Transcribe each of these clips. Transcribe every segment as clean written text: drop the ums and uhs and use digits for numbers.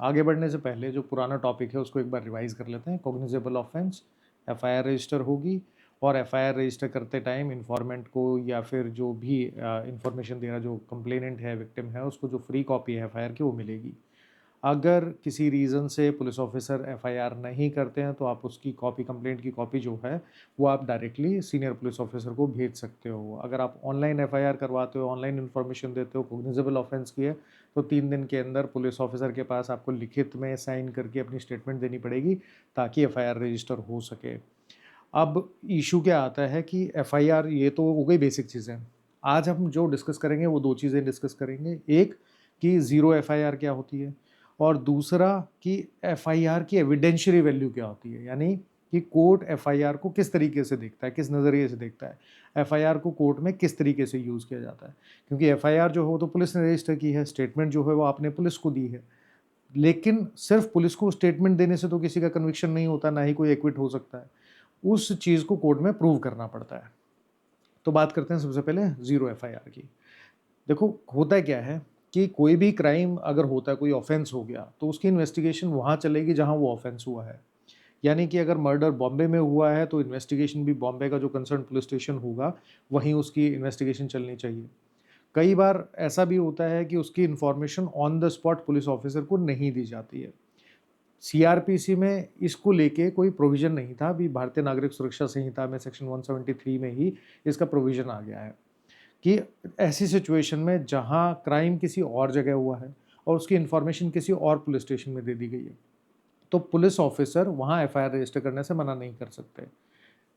आगे बढ़ने से पहले जो पुराना टॉपिक है उसको एक बार रिवाइज कर लेते हैं। कॉग्निजेबल ऑफेंस, एफआईआर रजिस्टर होगी और एफआईआर रजिस्टर करते टाइम इन्फॉर्मेंट को या फिर जो भी इंफॉर्मेशन दे रहा जो कंप्लेनेंट है, विक्टिम है, उसको जो फ्री कॉपी है एफआईआर की वो मिलेगी। अगर किसी रीज़न से पुलिस ऑफिसर एफआईआर नहीं करते हैं तो आप उसकी कॉपी, कंप्लेंट की कॉपी जो है वो आप डायरेक्टली सीनियर पुलिस ऑफिसर को भेज सकते हो। अगर आप ऑनलाइन एफआईआर करवाते हो, ऑनलाइन इन्फॉर्मेशन देते हो, कॉग्निजेबल ऑफेंस की है, तो 3 दिन के अंदर पुलिस ऑफिसर के पास आपको लिखित में साइन करके अपनी स्टेटमेंट देनी पड़ेगी ताकि एफआईआर रजिस्टर हो सके। अब इशू क्या आता है कि एफआईआर, ये तो हो गई बेसिक चीज़ें। आज हम जो डिस्कस करेंगे वो 2 चीज़ें डिस्कस करेंगे। एक कि ज़ीरो एफआईआर क्या होती है और दूसरा कि एफआईआर की एविडेंशियरी वैल्यू क्या होती है, यानी कि कोर्ट एफआईआर को किस तरीके से देखता है, किस नज़रिए से देखता है, एफआईआर को कोर्ट में किस तरीके से यूज़ किया जाता है। क्योंकि एफआईआर जो है वो तो पुलिस ने रजिस्टर की है, स्टेटमेंट जो है वो आपने पुलिस को दी है, लेकिन सिर्फ पुलिस को स्टेटमेंट देने से तो किसी का कन्विक्शन नहीं होता, ना ही कोई एक्विट हो सकता है। उस चीज़ को कोर्ट में प्रूव करना पड़ता है। तो बात करते हैं सबसे पहले ज़ीरो एफआईआर की। देखो, होता क्या है कि कोई भी क्राइम अगर होता है, कोई ऑफेंस हो गया, तो उसकी इन्वेस्टिगेशन वहाँ चलेगी जहाँ वो ऑफेंस हुआ है। यानी कि अगर मर्डर बॉम्बे में हुआ है तो इन्वेस्टिगेशन भी बॉम्बे का जो कंसर्न पुलिस स्टेशन होगा वहीं उसकी इन्वेस्टिगेशन चलनी चाहिए। कई बार ऐसा भी होता है कि उसकी information on the spot police officer को नहीं दी जाती है। सीआरपीसी में इसको लेके कोई प्रोविज़न नहीं था, अभी भारतीय नागरिक सुरक्षा संहिता में सेक्शन 173 में ही इसका प्रोविज़न आ गया है कि ऐसी सिचुएशन में जहाँ क्राइम किसी और जगह हुआ है और उसकी इन्फॉर्मेशन किसी और पुलिस स्टेशन में दे दी गई है, तो पुलिस ऑफिसर वहाँ एफआईआर रजिस्टर करने से मना नहीं कर सकते।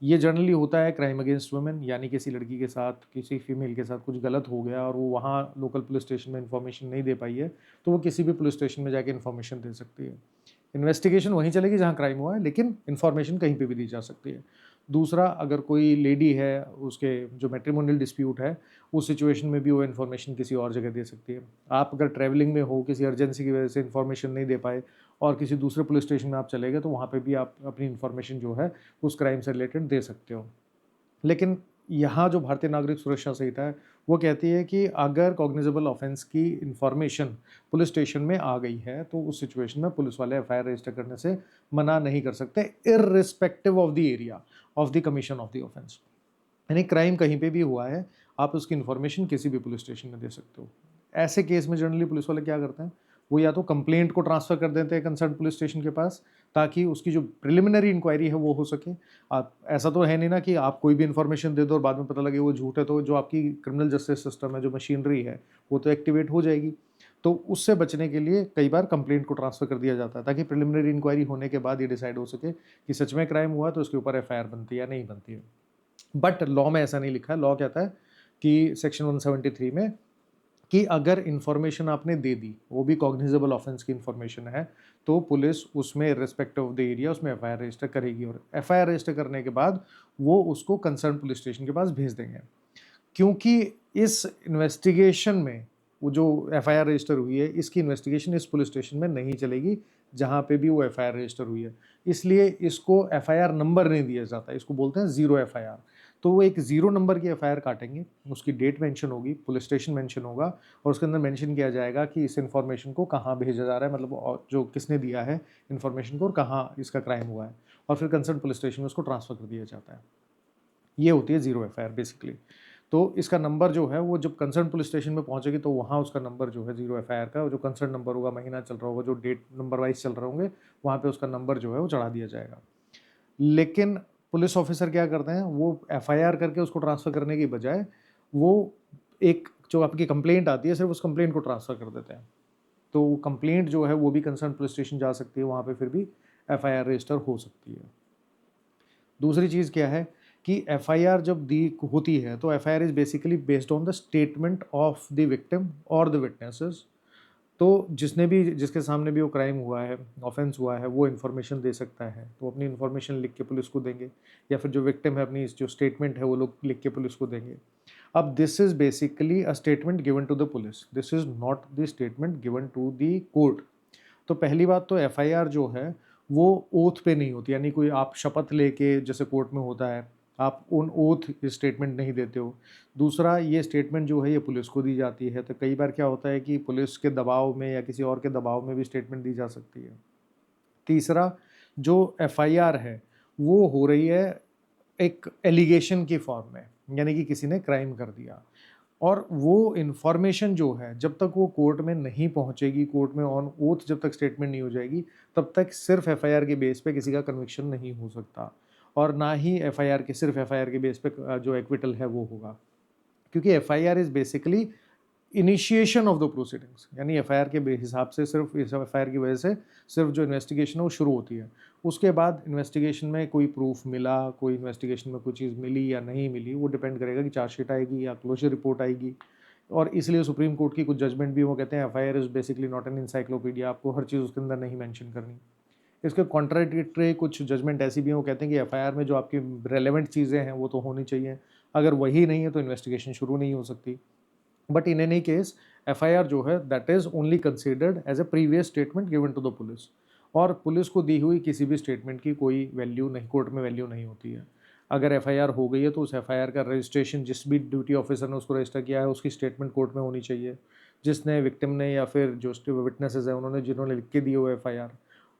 ये जनरली होता है क्राइम अगेंस्ट वुमेन, यानी किसी लड़की के साथ, किसी फीमेल के साथ कुछ गलत हो गया और वो वहाँ लोकल पुलिस स्टेशन में इन्फॉर्मेशन नहीं दे पाई है, तो वो किसी भी पुलिस स्टेशन में जाके इन्फॉर्मेशन दे सकती है। इन्वेस्टिगेशन वहीं चलेगी जहाँ क्राइम हुआ है, लेकिन इन्फॉर्मेशन कहीं पे भी दी जा सकती है। दूसरा, अगर कोई लेडी है, उसके जो मैट्रिमोनियल डिस्प्यूट है, उस सिचुएशन में भी वो इन्फॉर्मेशन किसी और जगह दे सकती है। आप अगर ट्रैवलिंग में हो, किसी अर्जेंसी की वजह से इन्फॉर्मेशन नहीं दे पाए और किसी दूसरे पुलिस स्टेशन में आप चले गए, तो वहाँ पे भी आप अपनी इन्फॉर्मेशन जो है उस क्राइम से रिलेटेड दे सकते हो। लेकिन यहाँ जो भारतीय नागरिक सुरक्षा संहिता है वो कहती है कि अगर कॉग्निजेबल ऑफेंस की इंफॉर्मेशन पुलिस स्टेशन में आ गई है तो उस सिचुएशन में पुलिस वाले एफआईआर रजिस्टर करने से मना नहीं कर सकते, irrespective of the area of the commission of the offence. यानी क्राइम कहीं पे भी हुआ है, आप उसकी इन्फॉर्मेशन किसी भी पुलिस स्टेशन में दे सकते हो। ऐसे केस में जनरली पुलिस वाले क्या करते हैं, वो या तो कंप्लेंट को ट्रांसफ़र कर देते हैं कंसर्न पुलिस स्टेशन के पास ताकि उसकी जो प्रिलिमिनरी इंक्वायरी है वो हो सके। आप, ऐसा तो है नहीं ना कि आप कोई भी इन्फॉर्मेशन दे दो और बाद में पता लगे वो झूठ है, तो जो आपकी क्रिमिनल जस्टिस सिस्टम है, जो मशीनरी है, वो तो एक्टिवेट हो जाएगी। तो उससे बचने के लिए कई बार कंप्लेंट को ट्रांसफ़र कर दिया जाता है ताकि प्रिलिमिनरी इंक्वायरी होने के बाद ये डिसाइड हो सके कि सच में क्राइम हुआ तो उसके ऊपर एफआईआर बनती है या नहीं बनती है। बट लॉ में ऐसा नहीं लिखा है। लॉ कहता है कि सेक्शन 173 में कि अगर इन्फॉर्मेशन आपने दे दी, वो भी कॉग्निजेबल ऑफेंस की इन्फॉर्मेशन है, तो पुलिस उसमें रिस्पेक्ट ऑफ द एरिया उसमें एफआईआर रजिस्टर करेगी और एफआईआर रजिस्टर करने के बाद वो उसको कंसर्न पुलिस स्टेशन के पास भेज देंगे। क्योंकि इस इन्वेस्टिगेशन में वो जो एफआईआर रजिस्टर हुई है, इसकी इन्वेस्टिगेशन इस पुलिस स्टेशन में नहीं चलेगी जहाँ पे भी वो एफआईआर रजिस्टर हुई है, इसलिए इसको एफआईआर नंबर नहीं दिया जाता, इसको बोलते हैं ज़ीरो एफआईआर। तो वो एक ज़ीरो नंबर की एफआईआर काटेंगे, उसकी डेट मेंशन होगी, पुलिस स्टेशन मेंशन होगा और उसके अंदर मेंशन किया जाएगा कि इस इन्फॉर्मेशन को कहाँ भेजा जा रहा है, मतलब जो किसने दिया है इन्फॉर्मेशन को और कहाँ इसका क्राइम हुआ है, और फिर कंसर्न पुलिस स्टेशन में उसको ट्रांसफ़र कर दिया जाता है। ये होती है ज़ीरो एफआईआर बेसिकली। तो इसका नंबर जो है वो जब कंसर्न पुलिस स्टेशन में पहुंचेगी तो वहाँ उसका नंबर जो है ज़ीरो एफआईआर का, जो कंसर्न नंबर होगा, महीना चल रहा होगा, जो डेट नंबर वाइज चल रहे होंगे, वहाँ पे उसका नंबर जो है वो चढ़ा दिया जाएगा। लेकिन पुलिस ऑफिसर क्या करते हैं, वो एफआईआर करके उसको ट्रांसफ़र करने की बजाय वो एक जो आपकी कंप्लेंट आती है सिर्फ उस कंप्लेंट को ट्रांसफ़र कर देते हैं। तो कंप्लेंट जो है वो भी कंसर्न पुलिस स्टेशन जा सकती है, वहाँ पे फिर भी एफआईआर रजिस्टर हो सकती है। दूसरी चीज़ क्या है कि एफआईआर जब दी होती है तो FIR is basically based on the statement of the victim और द विटनेसेस। तो जिसने भी, जिसके सामने भी वो क्राइम हुआ है, ऑफेंस हुआ है, वो इन्फॉर्मेशन दे सकता है, तो अपनी इन्फॉर्मेशन लिख के पुलिस को देंगे, या फिर जो विक्टिम है अपनी जो स्टेटमेंट है वो लोग लिख के पुलिस को देंगे। अब this is basically a statement given to the police, this is not the statement given to the court. तो पहली बात तो एफआईआर जो है वो ओथ पे नहीं होती, यानी कोई आप शपथ लेके जैसे कोर्ट में होता है, आप उन ओथ ये स्टेटमेंट नहीं देते हो। दूसरा, ये स्टेटमेंट जो है ये पुलिस को दी जाती है, तो कई बार क्या होता है कि पुलिस के दबाव में या किसी और के दबाव में भी स्टेटमेंट दी जा सकती है। तीसरा, जो एफआईआर है वो हो रही है एक एलिगेशन की फॉर्म में, यानी कि किसी ने क्राइम कर दिया, और वो इन्फॉर्मेशन जो है जब तक वो कोर्ट में नहीं पहुंचेगी, कोर्ट में ऑन ओथ जब तक स्टेटमेंट नहीं हो जाएगी, तब तक सिर्फ एफआईआर के बेस पे किसी का कन्विक्शन नहीं हो सकता, और ना ही एफआईआर के सिर्फ एफआईआर के बेस पे जो एक्विटल है वो होगा, क्योंकि FIR is basically initiation of the proceedings, यानी एफआईआर के हिसाब से सिर्फ इस एफआईआर की वजह से सिर्फ जो इन्वेस्टिगेशन है वो शुरू होती है। उसके बाद इन्वेस्टिगेशन में कोई प्रूफ मिला, कोई इन्वेस्टिगेशन में कोई चीज़ मिली या नहीं मिली, वो डिपेंड करेगा कि चार्जशीट आएगी या क्लोजर रिपोर्ट आएगी। और इसलिए सुप्रीम कोर्ट की कुछ जजमेंट भी वो कहते हैं FIR is basically not an encyclopedia, आपको हर चीज़ उसके अंदर नहीं मेंशन करनी। इसके कॉन्ट्राडिक्टरी कुछ जजमेंट ऐसी भी हैं, वो कहते हैं कि एफआईआर में जो आपकी रेलेवेंट चीज़ें हैं वो तो होनी चाहिए, अगर वही नहीं है तो इन्वेस्टिगेशन शुरू नहीं हो सकती। But in any case FIR जो है that is only considered as a previous statement given to the police, और पुलिस को दी हुई किसी भी स्टेटमेंट की कोई वैल्यू नहीं, कोर्ट में वैल्यू नहीं होती है। अगर एफआईआर हो गई है तो उस एफआईआर का रजिस्ट्रेशन जिस भी ड्यूटी ऑफिसर ने उसको रजिस्टर किया है उसकी स्टेटमेंट कोर्ट में होनी चाहिए। जिसने विक्टिम ने या फिर जो विटनेसेस है उन्होंने जिन्होंने लिख के दी हो एफआईआर,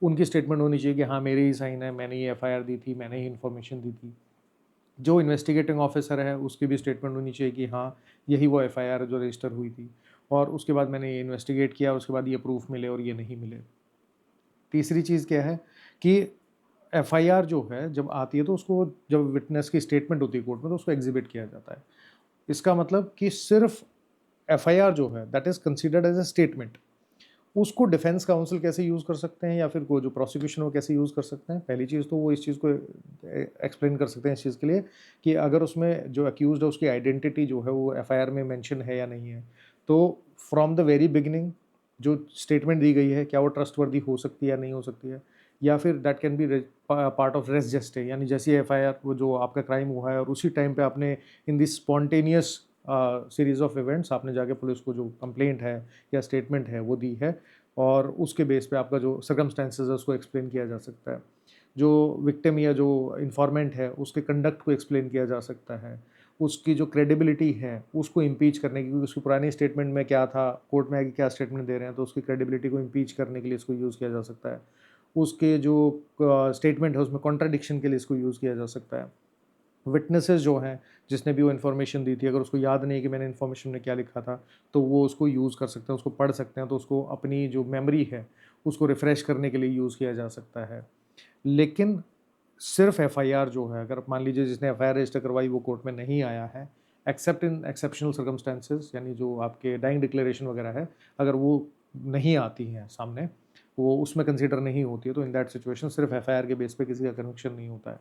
उनकी स्टेटमेंट होनी चाहिए कि हाँ मेरे ही साइन है, मैंने ये एफआईआर दी थी, मैंने ही इन्फॉर्मेशन दी थी। जो इन्वेस्टिगेटिंग ऑफिसर है उसकी भी स्टेटमेंट होनी चाहिए कि हाँ यही वो एफआईआर जो रजिस्टर हुई थी, और उसके बाद मैंने ये इन्वेस्टिगेट किया, उसके बाद ये प्रूफ मिले और ये नहीं मिले। तीसरी चीज़ क्या है कि एफआईआर जो है जब आती है तो उसको, जब विटनेस की स्टेटमेंट होती है कोर्ट में, तो उसको एग्जिबिट किया जाता है। इसका मतलब कि सिर्फ एफआईआर जो है that is considered as a statement, उसको डिफेंस काउंसिल कैसे यूज़ कर सकते हैं या फिर को जो प्रोसिक्यूशन वो कैसे यूज़ कर सकते हैं। पहली चीज़ तो वो इस चीज़ को एक्सप्लेन कर सकते हैं इस चीज़ के लिए कि अगर उसमें जो अक्यूज्ड है उसकी आइडेंटिटी जो है वो एफआईआर में मेंशन है या नहीं है, तो फ्रॉम द वेरी बिगिनिंग जो स्टेटमेंट दी गई है क्या वो ट्रस्टवर्दी हो सकती है या नहीं हो सकती है, या फिर that can be part of res gestae, यानी जैसी एफआईआर वो जो आपका क्राइम हुआ है और उसी टाइम पे आपने in this spontaneous series of events आपने जाके पुलिस को जो कंप्लेंट है या स्टेटमेंट है वो दी है, और उसके बेस पे आपका जो सर्कमस्टेंसेस है उसको एक्सप्लेन किया जा सकता है। जो विक्टिम या जो इन्फॉर्मेंट है उसके कंडक्ट को एक्सप्लेन किया जा सकता है, उसकी जो क्रेडिबिलिटी है उसको इम्पीच करने की, क्योंकि उसकी पुरानी स्टेटमेंट में क्या था, कोर्ट में आके क्या स्टेटमेंट दे रहे हैं, तो उसकी क्रेडिबिलिटी को इम्पीच करने के लिए इसको यूज़ किया जा सकता है। उसके जो स्टेटमेंट है उसमें कॉन्ट्राडिक्शन के लिए इसको यूज़ किया जा सकता है। विटनेसेस जो हैं जिसने भी वो इन्फॉर्मेशन दी थी, अगर उसको याद नहीं है कि मैंने इन्फॉर्मेशन में क्या लिखा था, तो वो उसको यूज़ कर सकते हैं, उसको पढ़ सकते हैं, तो उसको अपनी जो मेमोरी है उसको रिफ़्रेश करने के लिए यूज़ किया जा सकता है। लेकिन सिर्फ एफआईआर जो है, अगर मान लीजिए जिसने एफआईआर रजिस्टर करवाई वो कोर्ट में नहीं आया है, एक्सेप्ट इन एक्सेप्शनल सर्कमस्टेंसेस, यानी जो आपके डाइंग डिक्लेरेशन वगैरह है, अगर वो नहीं आती हैं सामने, वो उसमें कंसीडर नहीं होती है, तो इन दैट सिचुएशन सिर्फ एफआईआर के बेस पे किसी का कन्विक्शन नहीं होता है।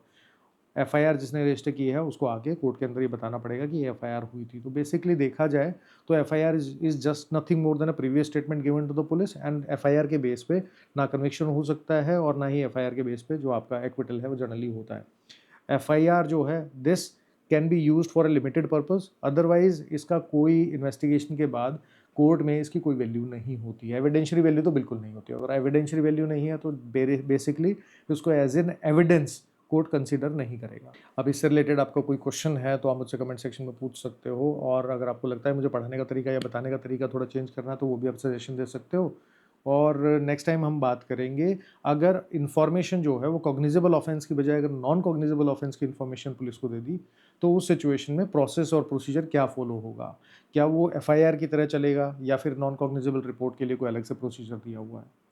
एफआईआर जिसने रजिस्टर की है उसको आके कोर्ट के अंदर ये बताना पड़ेगा कि ये एफआईआर हुई थी। तो बेसिकली देखा जाए तो FIR is just nothing more than a previous statement given to the police, and FIR के बेस पे ना कन्विक्शन हो सकता है और ना ही एफआईआर के बेस पे जो आपका एक्विटल है वो जनरली होता है। एफआईआर जो है this can be used for a limited purpose, otherwise इसका कोई इन्वेस्टिगेशन के बाद कोर्ट में इसकी कोई वैल्यू नहीं होती है। एविडेंशियरी वैल्यू तो बिल्कुल नहीं होती है। अगर एविडेंशियरी वैल्यू नहीं है तो बेसिकली उसको as an evidence court consider नहीं करेगा। अब इससे रिलेटेड आपका कोई क्वेश्चन है तो आप मुझसे कमेंट सेक्शन में पूछ सकते हो, और अगर आपको लगता है मुझे पढ़ाने का तरीका या बताने का तरीका थोड़ा चेंज करना है तो वो भी आप सजेशन दे सकते हो। और नेक्स्ट टाइम हम बात करेंगे, अगर इन्फॉर्मेशन जो है वो कॉग्निजेबल ऑफेंस की बजाय अगर नॉन कॉग्निजेबल ऑफेंस की इन्फॉर्मेशन पुलिस को दे दी तो उस सिचुएशन में प्रोसेस और प्रोसीजर क्या फॉलो होगा, क्या वो एफआईआर की तरह चलेगा या फिर नॉन कॉग्निजेबल रिपोर्ट के लिए कोई अलग से प्रोसीजर दिया हुआ है।